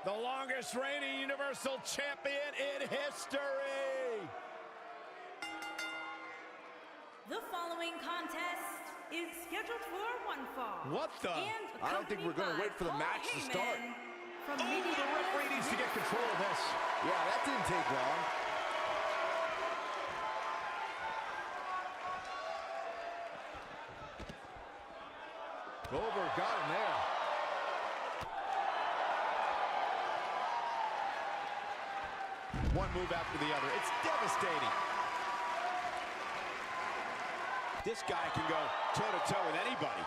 the longest reigning Universal Champion in history. The following contest is scheduled for one fall. What the? I don't think we're going to wait for the match to start. From the referee needs to get control of this. Yeah, that didn't take long. Goldberg got him there. One move after the other. It's devastating. This guy can go toe-to-toe with anybody.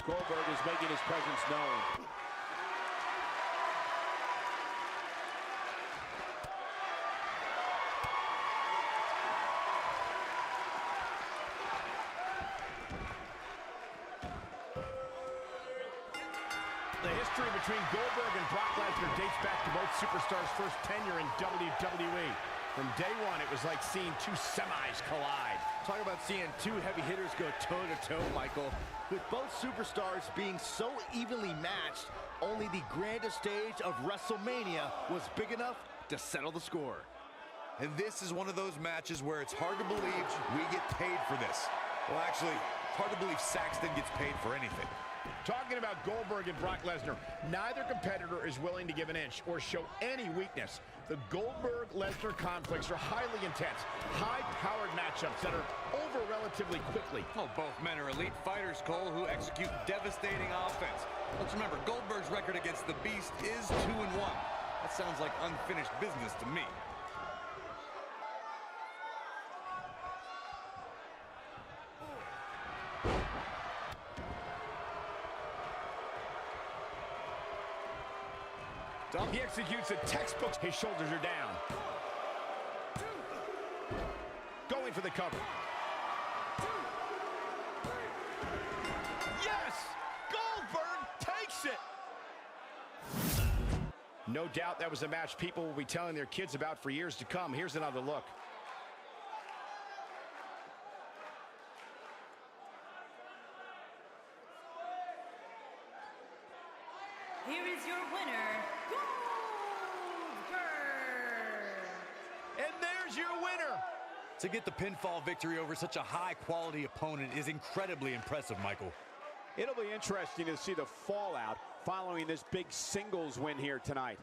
Goldberg is making his presence known. The history between Goldberg and Brock Lesnar dates back to both superstars' first tenure in WWE. From day one, it was like seeing two semis collide. Talk about seeing two heavy hitters go toe-to-toe, Michael. With both superstars being so evenly matched, only the grandest stage of WrestleMania was big enough to settle the score. And this is one of those matches where it's hard to believe we get paid for this. Well, actually, it's hard to believe Saxton gets paid for anything. Talking about Goldberg and Brock Lesnar, neither competitor is willing to give an inch or show any weakness. The Goldberg-Lesnar conflicts are highly intense, high-powered matchups that are over relatively quickly. Well, both men are elite fighters, Cole, who execute devastating offense. Let's remember, Goldberg's record against the Beast is 2-1. That sounds like unfinished business to me. He executes a textbook. His shoulders are down. Going for the cover. Yes! Goldberg takes it! No doubt that was a match people will be telling their kids about for years to come. Here's another look. Here is your winner, Goldberg. And there's your winner. To get the pinfall victory over such a high-quality opponent is incredibly impressive, Michael. It'll be interesting to see the fallout following this big singles win here tonight.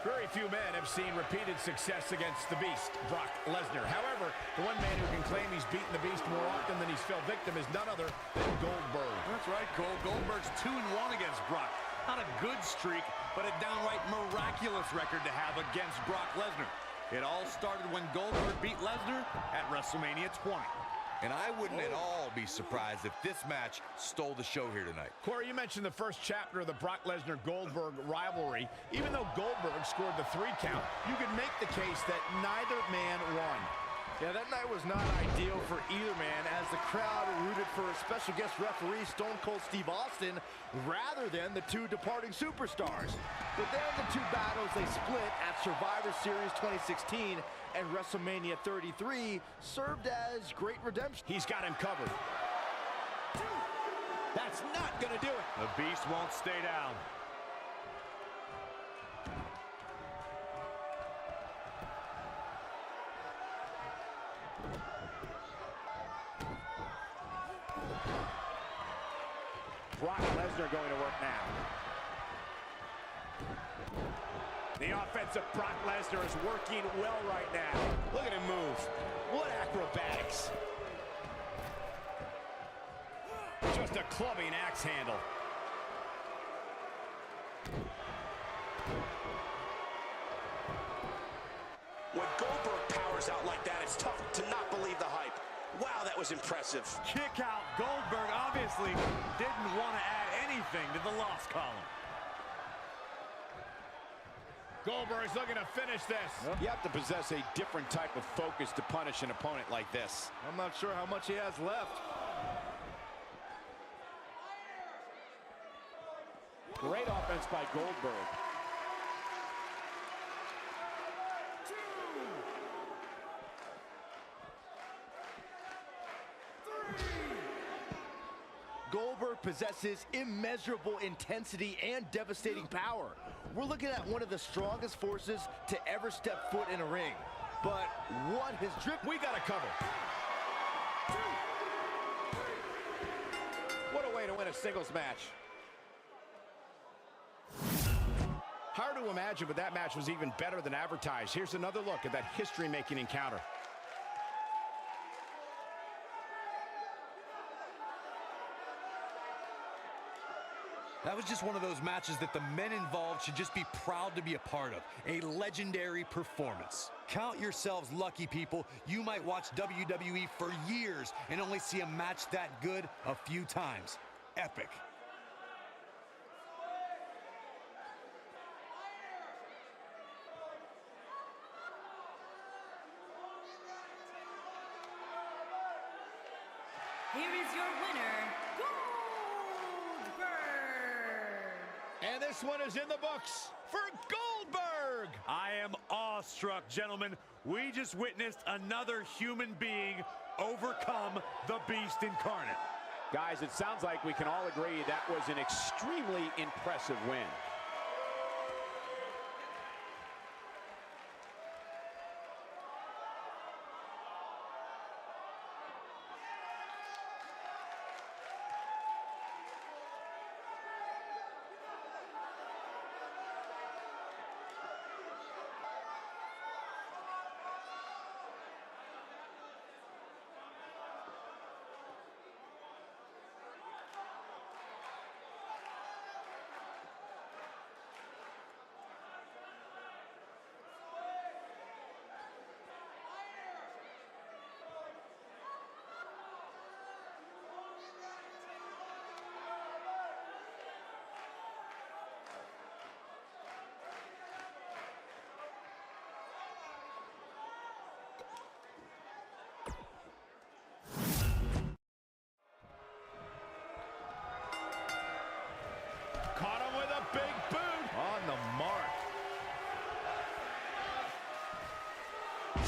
Very few men have seen repeated success against the Beast, Brock Lesnar. However, the one man who can claim he's beaten the Beast more often than he's fell victim is none other than Goldberg. That's right, Cole. Goldberg's 2-1 against Brock. Not a good streak, but a downright miraculous record to have against Brock Lesnar. It all started when Goldberg beat Lesnar at WrestleMania 20. And I wouldn't at all be surprised if this match stole the show here tonight. Corey, you mentioned the first chapter of the Brock Lesnar-Goldberg rivalry. Even though Goldberg scored the 3 count, you could make the case that neither man won. Yeah, that night was not ideal for either man, as the crowd rooted for a special guest referee, Stone Cold Steve Austin, rather than the 2 departing superstars. But then the 2 battles they split at Survivor Series 2016 and WrestleMania 33 served as great redemption. He's got him covered. That's not going to do it. The Beast won't stay down. Brock Lesnar going to work now. The offensive Brock Lesnar is working well right now. Look at him move. What acrobatics. Just a clubbing axe handle. When Goldberg powers out like that, it's tough to not believe the hype. Wow, that was impressive. Kick out. Goldberg obviously didn't want to add anything to the loss column. Goldberg's looking to finish this. You have to possess a different type of focus to punish an opponent like this. I'm not sure how much he has left. Great offense by Goldberg. Goldberg possesses immeasurable intensity and devastating power. We're looking at one of the strongest forces to ever step foot in a ring. But what has driven... We got to cover. What a way to win a singles match. Hard to imagine, but that match was even better than advertised. Here's another look at that history-making encounter. That was just one of those matches that the men involved should just be proud to be a part of. A legendary performance. Count yourselves lucky, people. You might watch WWE for years and only see a match that good a few times. Epic. Here is your winner, Goldberg. And this one is in the books for Goldberg. I am awestruck, gentlemen. We just witnessed another human being overcome the Beast incarnate. Guys, it sounds like we can all agree that was an extremely impressive win. Caught him with a big boot. On the mark.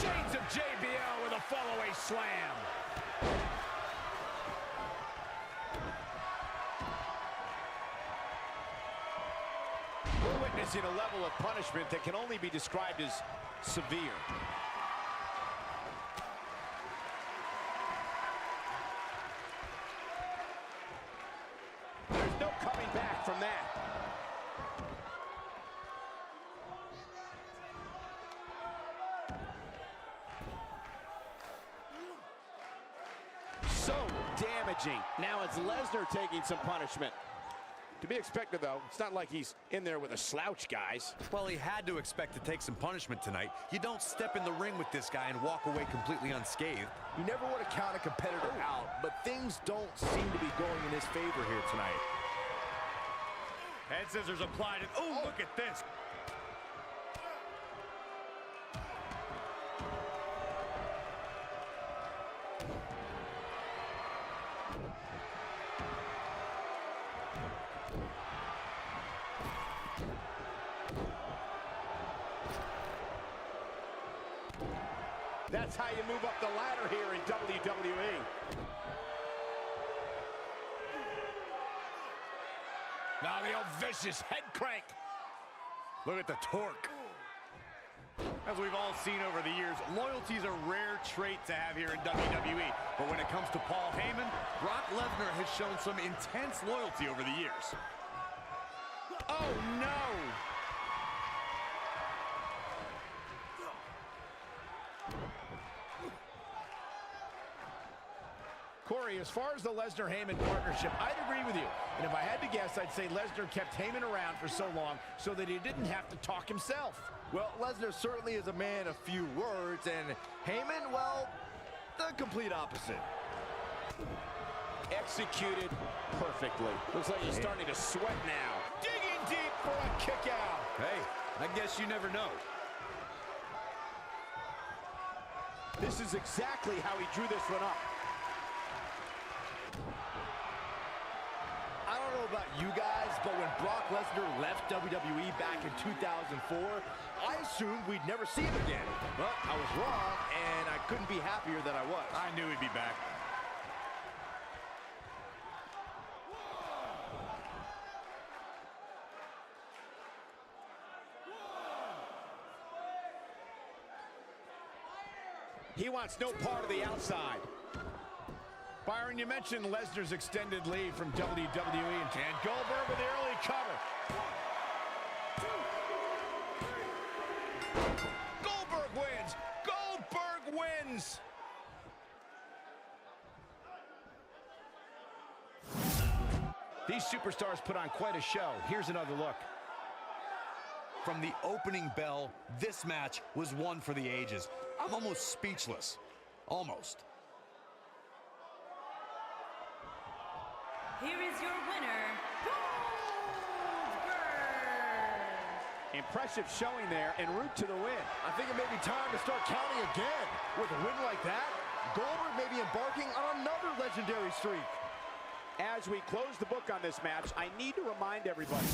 Chains of JBL with a fallaway slam. We're witnessing a level of punishment that can only be described as severe. There's no coming back from that. damaging. Now it's Lesnar taking some punishment. To be expected, though. It's not like he's in there with a slouch, guys. Well, he had to expect to take some punishment tonight. You don't step in the ring with this guy and walk away completely unscathed. You never want to count a competitor out, but things don't seem to be going in his favor here tonight. Head scissors applied, and oh, look at this. That's how you move up the ladder here in WWE. Now the old vicious head crank. Look at the torque. As we've all seen over the years, loyalty is a rare trait to have here in WWE. But when it comes to Paul Heyman, Brock Lesnar has shown some intense loyalty over the years. Oh, no. Corey, as far as the Lesnar-Heyman partnership, I'd agree with you. And if I had to guess, I'd say Lesnar kept Heyman around for so long so that he didn't have to talk himself. Well, Lesnar certainly is a man of few words, and Heyman, well, the complete opposite. Executed perfectly. Looks like he's starting to sweat now. Digging deep for a kick out. Hey, I guess you never know. This is exactly how he drew this one up. I don't know about you guys, but when Brock Lesnar left WWE back in 2004, I assumed we'd never see him again. But I was wrong, and I couldn't be happier that I was. I knew he'd be back. He wants no part of the outside. Byron, you mentioned Lesnar's extended leave from WWE, and Goldberg with the early cover. Goldberg wins! Goldberg wins! These superstars put on quite a show. Here's another look. From the opening bell, this match was one for the ages. I'm almost speechless. Almost. Here is your winner, Goldberg. Impressive showing there en route to the win. I think it may be time to start counting again. With a win like that, Goldberg may be embarking on another legendary streak. As we close the book on this match, I need to remind everybody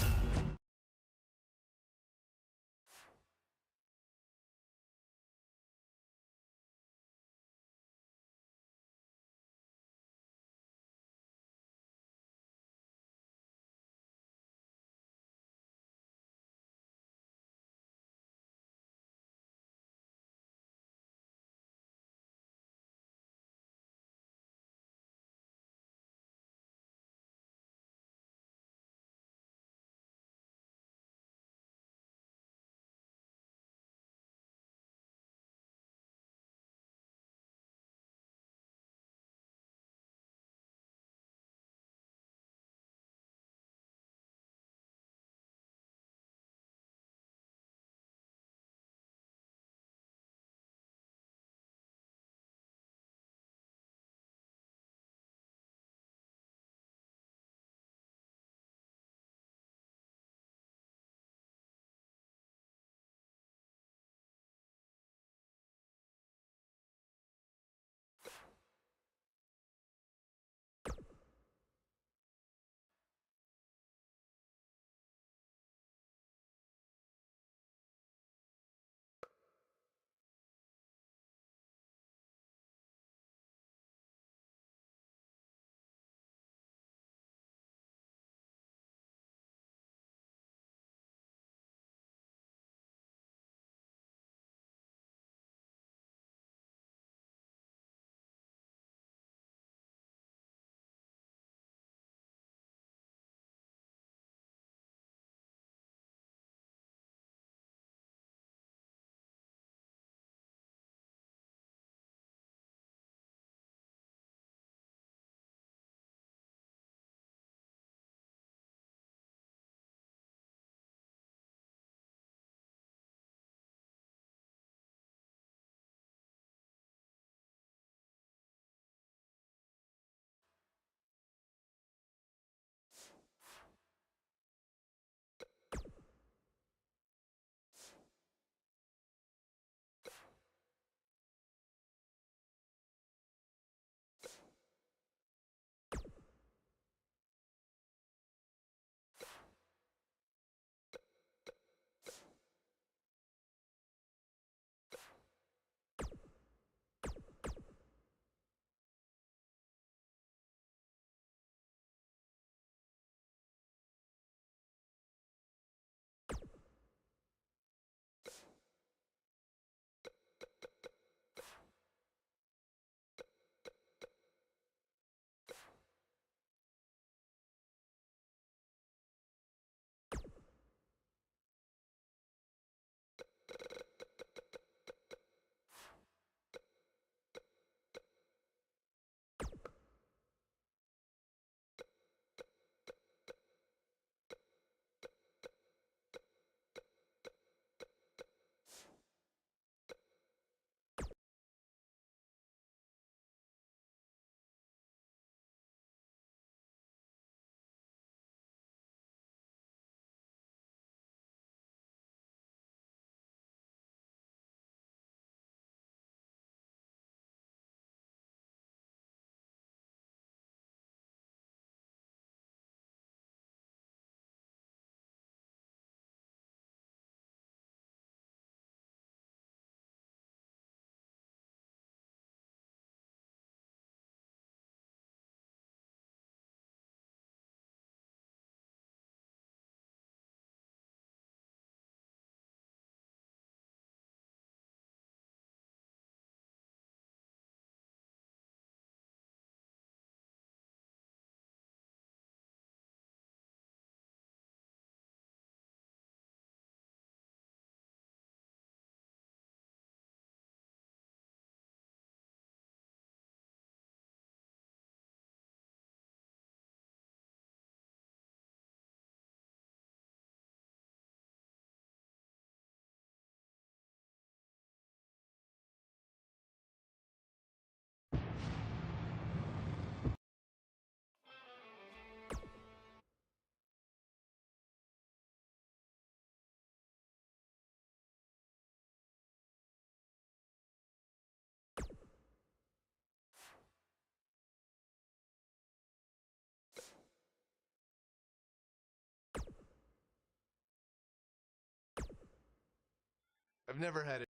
I've never had it.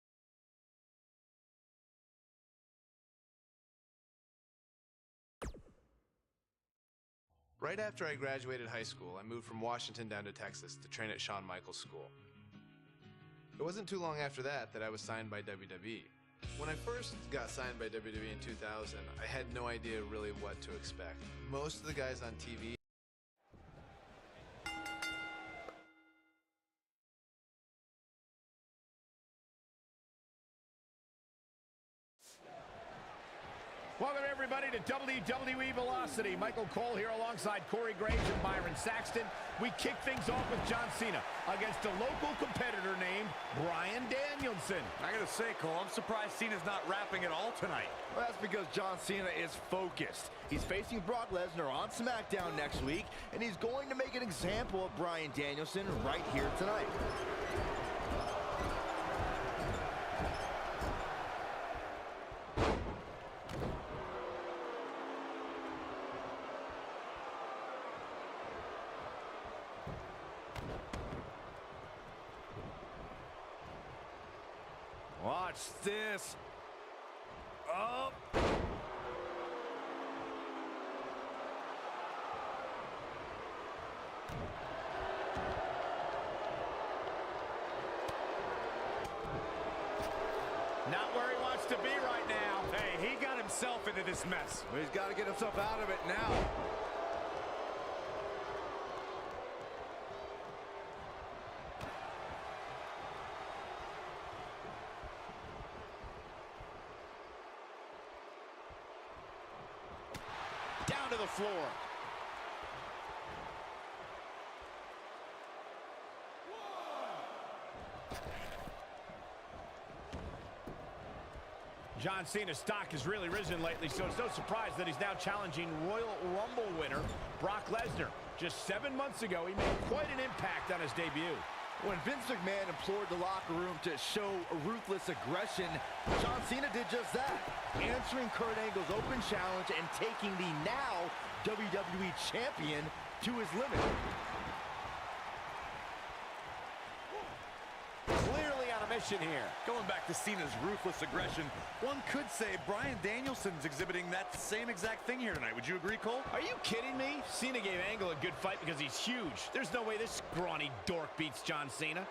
Right after I graduated high school, I moved from Washington down to Texas to train at Shawn Michaels School. It wasn't too long after that I was signed by WWE. When I first got signed by WWE in 2000, I had no idea really what to expect. Most of the guys on TV Welcome, everybody, to WWE Velocity. Michael Cole here alongside Corey Graves and Byron Saxton. We kick things off with John Cena against a local competitor named Bryan Danielson. I gotta say, Cole, I'm surprised Cena's not rapping at all tonight. Well, that's because John Cena is focused. He's facing Brock Lesnar on SmackDown next week, and he's going to make an example of Bryan Danielson right here tonight. Watch this. Oh. Not where he wants to be right now. Hey, he got himself into this mess. Well, he's got to get himself out of it now. Down to the floor. John Cena's stock has really risen lately, so it's no surprise that he's now challenging Royal Rumble winner Brock Lesnar. Just 7 months ago, he made quite an impact on his debut. When Vince McMahon implored the locker room to show ruthless aggression, John Cena did just that, answering Kurt Angle's open challenge and taking the now WWE Champion to his limit. Clearly on a mission here. Going back to Cena's ruthless aggression, one could say Bryan Danielson's exhibiting that same exact thing here tonight. Would you agree, Cole? Are you kidding me? Cena gave Angle a good fight because he's huge. There's no way this scrawny dork beats John Cena.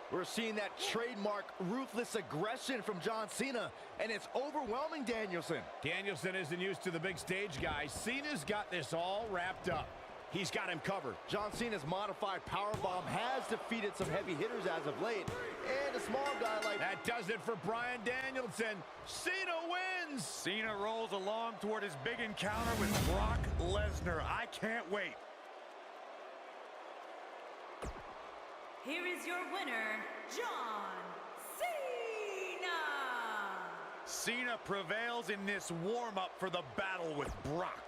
We're seeing that trademark ruthless aggression from John Cena, and it's overwhelming Danielson. Danielson isn't used to the big stage, guys. Cena's got this all wrapped up. He's got him covered. John Cena's modified powerbomb has defeated some heavy hitters as of late, and a small guy like... That does it for Bryan Danielson. Cena wins! Cena rolls along toward his big encounter with Brock Lesnar. I can't wait. Here is your winner, John Cena! Cena prevails in this warm-up for the battle with Brock.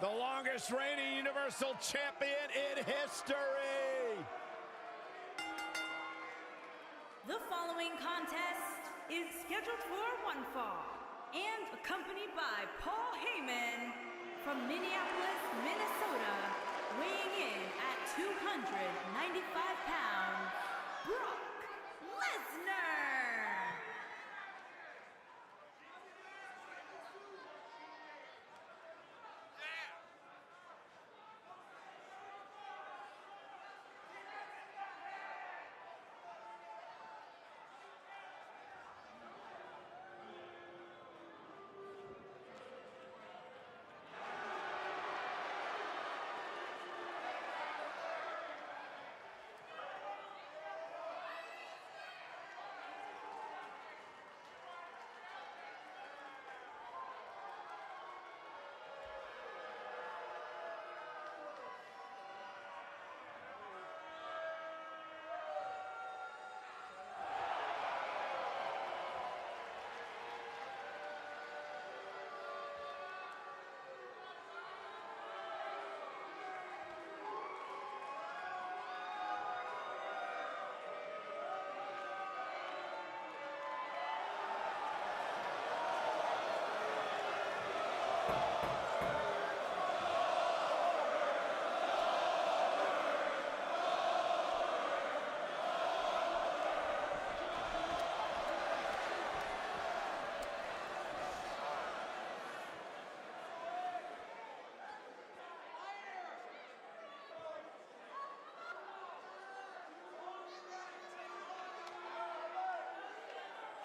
the longest reigning Universal Champion in history. The following contest is scheduled for one fall and accompanied by Paul Heyman from Minneapolis, Minnesota, weighing in at 295 pounds, Brock Lesnar.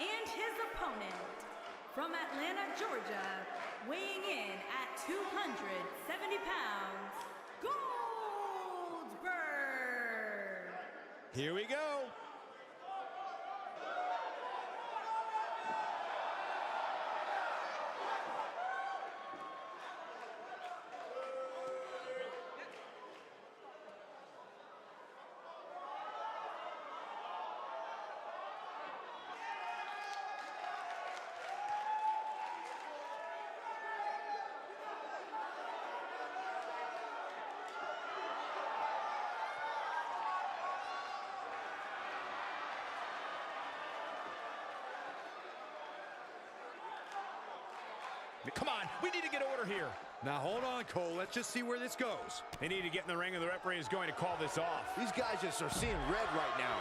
And his opponent, from Atlanta, Georgia, weighing in at 270 pounds, Goldberg. Here we go. Come on, we need to get order here. Now hold on, Cole. Let's just see where this goes. They need to get in the ring, and the referee is going to call this off. These guys just are seeing red right now.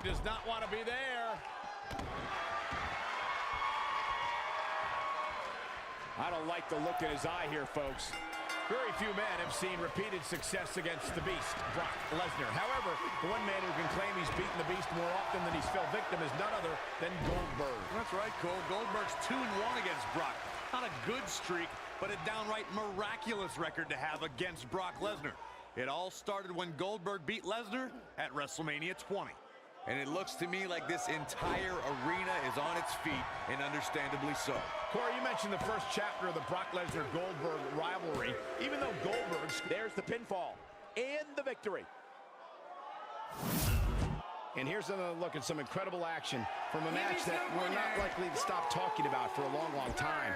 Does not want to be there. I don't like the look in his eye here, folks. Very few men have seen repeated success against the Beast, Brock Lesnar. However, the one man who can claim he's beaten the Beast more often than he's fell victim is none other than Goldberg. That's right, Cole. Goldberg's 2-1 against Brock. Not a good streak, but a downright miraculous record to have against Brock Lesnar. It all started when Goldberg beat Lesnar at WrestleMania 20. And it looks to me like this entire arena is on its feet, and understandably so. Corey, you mentioned the first chapter of the Brock Lesnar-Goldberg rivalry. Even though Goldberg's... There's the pinfall and the victory. And here's another look at some incredible action from a match that we're not likely to stop talking about for a long, long time.